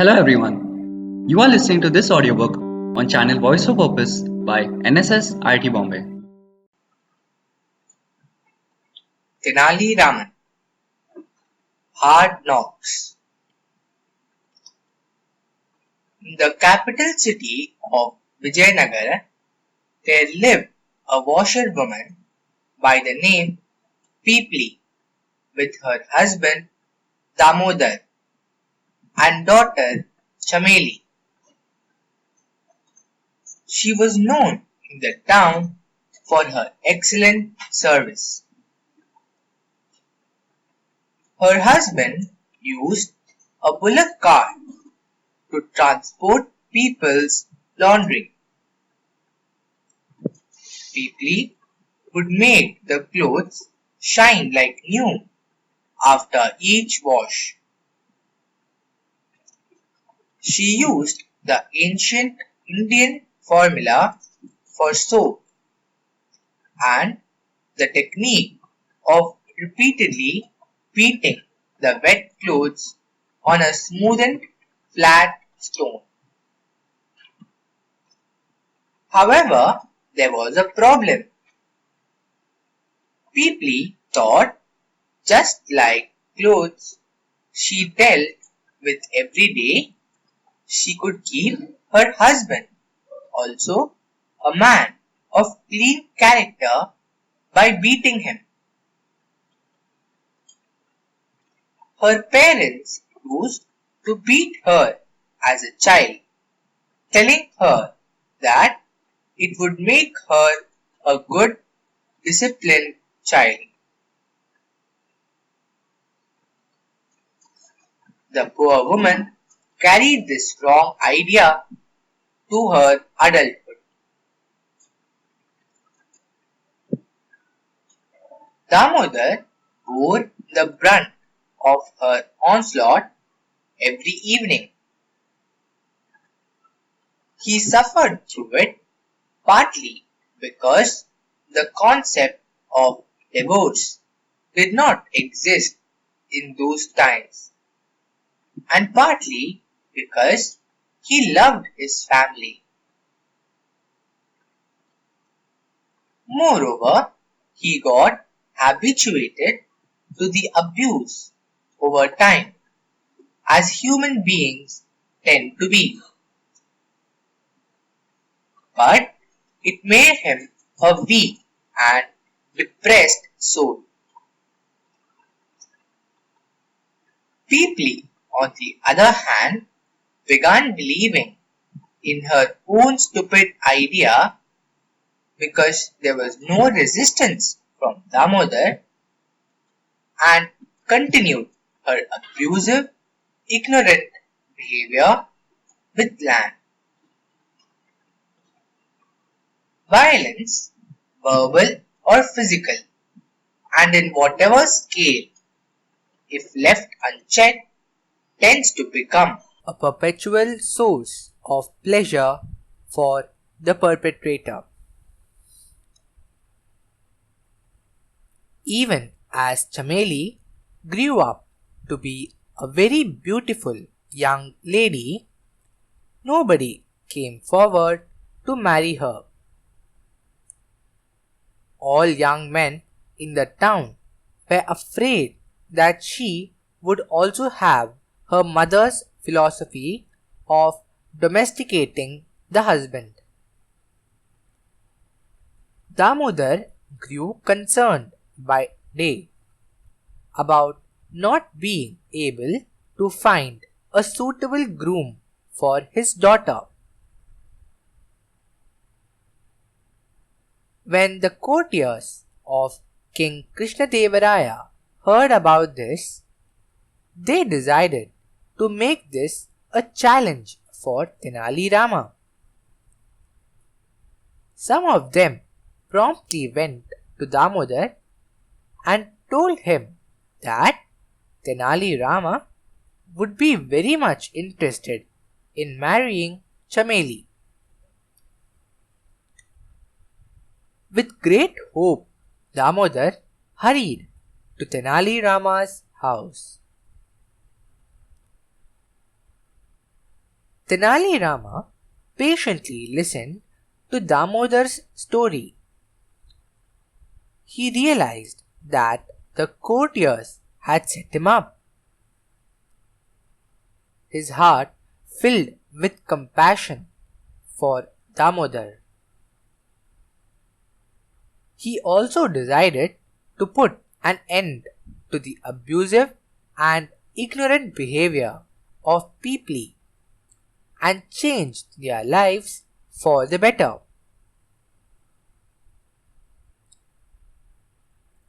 Hello everyone. You are listening to this audiobook on channel Voice for Purpose by NSS IIT Bombay. Tenali Raman, Hard Knocks. In the capital city of Vijayanagar, there lived a washerwoman by the name Peepli with her husband Damodar and daughter Chameli. She was known in the town for her excellent service. Her husband used a bullock cart to transport people's laundry. Peepli would make the clothes shine like new after each wash. She used the ancient Indian formula for soap and the technique of repeatedly beating the wet clothes on a smoothened flat stone. However, there was a problem. Peepli thought just like clothes she dealt with every day, she could keep her husband, also a man of clean character, by beating him. Her parents used to beat her as a child, telling her that it would make her a good, disciplined child. The poor woman carried this wrong idea to her adulthood. Damodar bore the brunt of her onslaught every evening. He suffered through it partly because the concept of divorce did not exist in those times, and partly because he loved his family. Moreover, he got habituated to the abuse over time, as human beings tend to be. But it made him a weak and depressed soul. Peepli, on the other hand, began believing in her own stupid idea because there was no resistance from Damodar, and continued her abusive, ignorant behavior with land. Violence, verbal or physical, and in whatever scale, if left unchecked, tends to become a perpetual source of pleasure for the perpetrator. Even as Chameli grew up to be a very beautiful young lady, nobody came forward to marry her. All young men in the town were afraid that she would also have her mother's philosophy of domesticating the husband. Damodar grew concerned by day about not being able to find a suitable groom for his daughter. When the courtiers of King Krishnadevaraya heard about this, they decided to make this a challenge for Tenali Rama. Some of them promptly went to Damodar and told him that Tenali Rama would be very much interested in marrying Chameli. With great hope, Damodar hurried to Tenali Rama's house. Tenali Rama patiently listened to Damodar's story. He realized that the courtiers had set him up. His heart filled with compassion for Damodar. He also decided to put an end to the abusive and ignorant behavior of people and change their lives for the better.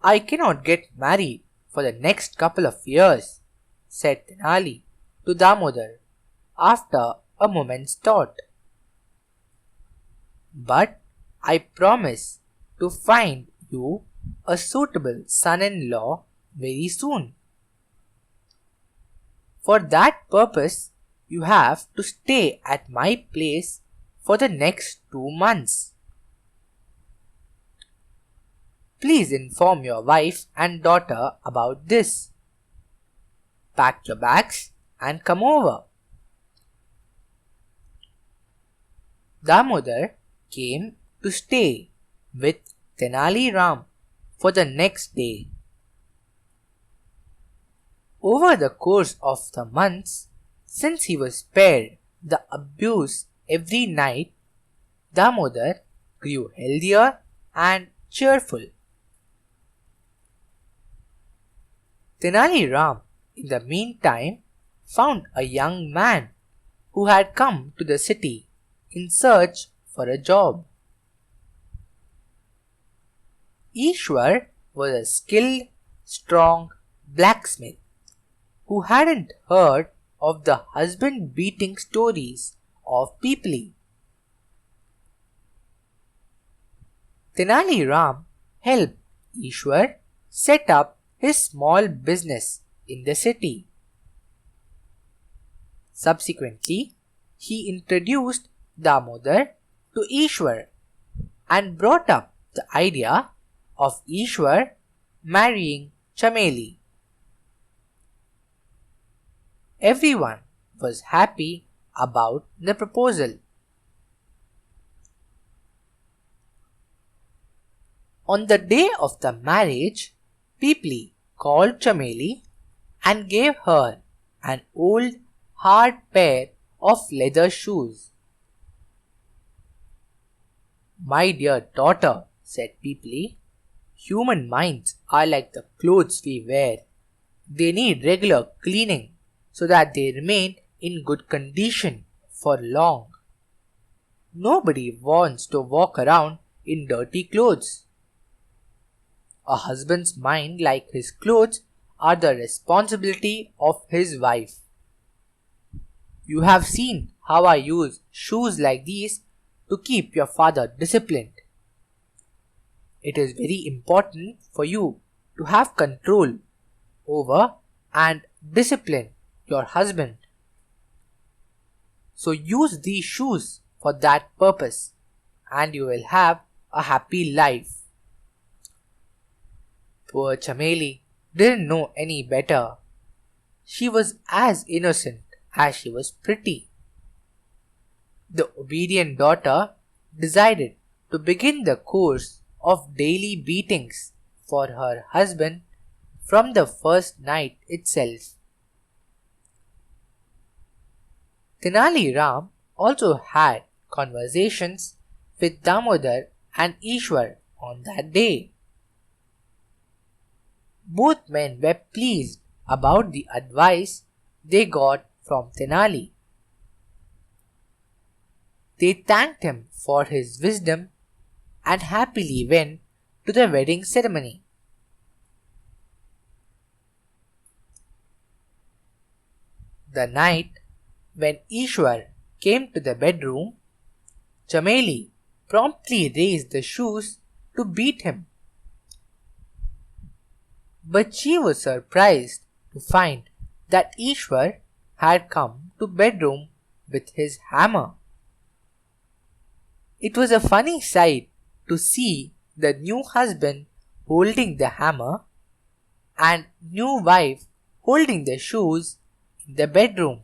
I cannot get married for the next couple of years, said Tenali to Damodar after a moment's thought. But I promise to find you a suitable son-in-law very soon. For that purpose, you have to stay at my place for the next 2 months. Please inform your wife and daughter about this. Pack your bags and come over. Damodar came to stay with Tenali Ram for the next day. Over the course of the months, since he was spared the abuse every night, Damodar grew healthier and cheerful. Tenali Ram, in the meantime, found a young man who had come to the city in search for a job. Ishwar was a skilled, strong blacksmith who hadn't heard of the husband beating stories of people. Tenali Ram helped Ishwar set up his small business in the city. Subsequently, he introduced Damodar to Ishwar and brought up the idea of Ishwar marrying Chameli. Everyone was happy about the proposal. On the day of the marriage, Pipli called Chameli and gave her an old hard pair of leather shoes. My dear daughter, said Pipli, human minds are like the clothes we wear. They need regular cleaning so that they remain in good condition for long. Nobody wants to walk around in dirty clothes. A husband's mind, like his clothes, are the responsibility of his wife. You have seen how I use shoes like these to keep your father disciplined. It is very important for you to have control over and discipline your husband. So use these shoes for that purpose and you will have a happy life. Poor Chameli didn't know any better. She was as innocent as she was pretty. The obedient daughter decided to begin the course of daily beatings for her husband from the first night itself. Tenali Ram also had conversations with Damodar and Ishwar on that day. Both men were pleased about the advice they got from Tenali. They thanked him for his wisdom and happily went to the wedding ceremony. The night when Ishwar came to the bedroom, Chameli promptly raised the shoes to beat him. But she was surprised to find that Ishwar had come to bedroom with his hammer. It was a funny sight to see the new husband holding the hammer and new wife holding the shoes in the bedroom.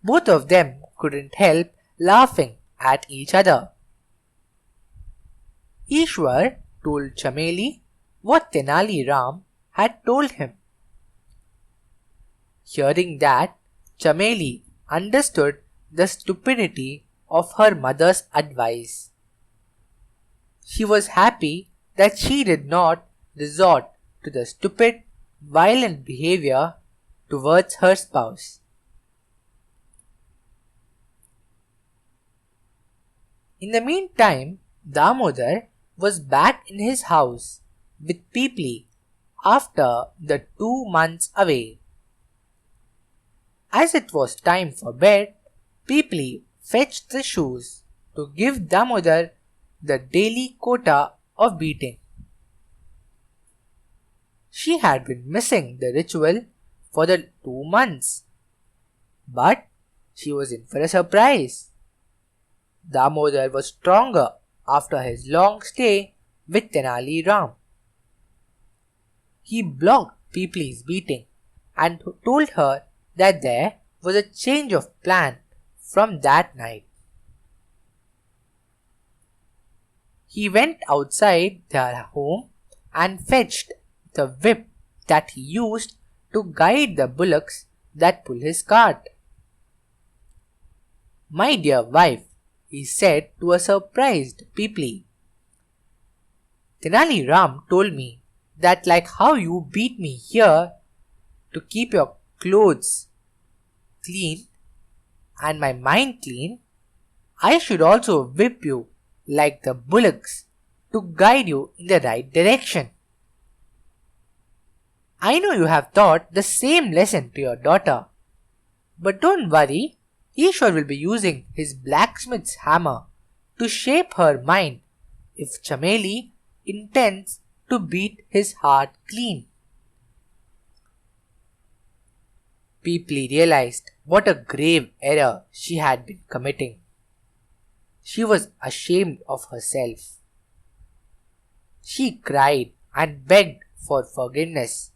Both of them couldn't help laughing at each other. Ishwar told Chameli what Tenali Ram had told him. Hearing that, Chameli understood the stupidity of her mother's advice. She was happy that she did not resort to the stupid, violent behavior towards her spouse. In the meantime, Damodar was back in his house with Peepli after the 2 months away. As it was time for bed, Peepli fetched the shoes to give Damodar the daily quota of beating. She had been missing the ritual for the 2 months, but she was in for a surprise. Damodar was stronger after his long stay with Tenali Ram. He blocked Peepli's beating and told her that there was a change of plan from that night. He went outside their home and fetched the whip that he used to guide the bullocks that pull his cart. "My dear wife," he said to a surprised Peepli, "Tenali Ram told me that like how you beat me here to keep your clothes clean and my mind clean, I should also whip you like the bullocks to guide you in the right direction. I know you have taught the same lesson to your daughter, but don't worry, Ishwar will be using his blacksmith's hammer to shape her mind if Chameli intends to beat his heart clean." Peepli realized what a grave error she had been committing. She was ashamed of herself. She cried and begged for forgiveness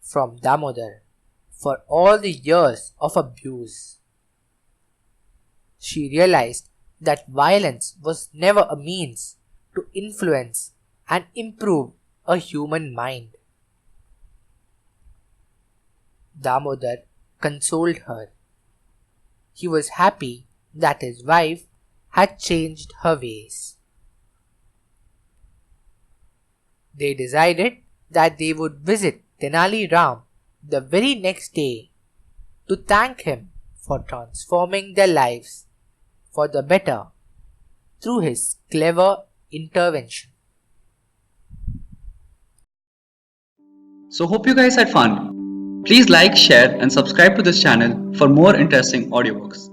from Damodar for all the years of abuse. She realized that violence was never a means to influence and improve a human mind. Damodar consoled her. He was happy that his wife had changed her ways. They decided that they would visit Tenali Ram the very next day to thank him for transforming their lives for the better through his clever intervention. So hope you guys had fun. Please like, share and subscribe to this channel for more interesting audiobooks.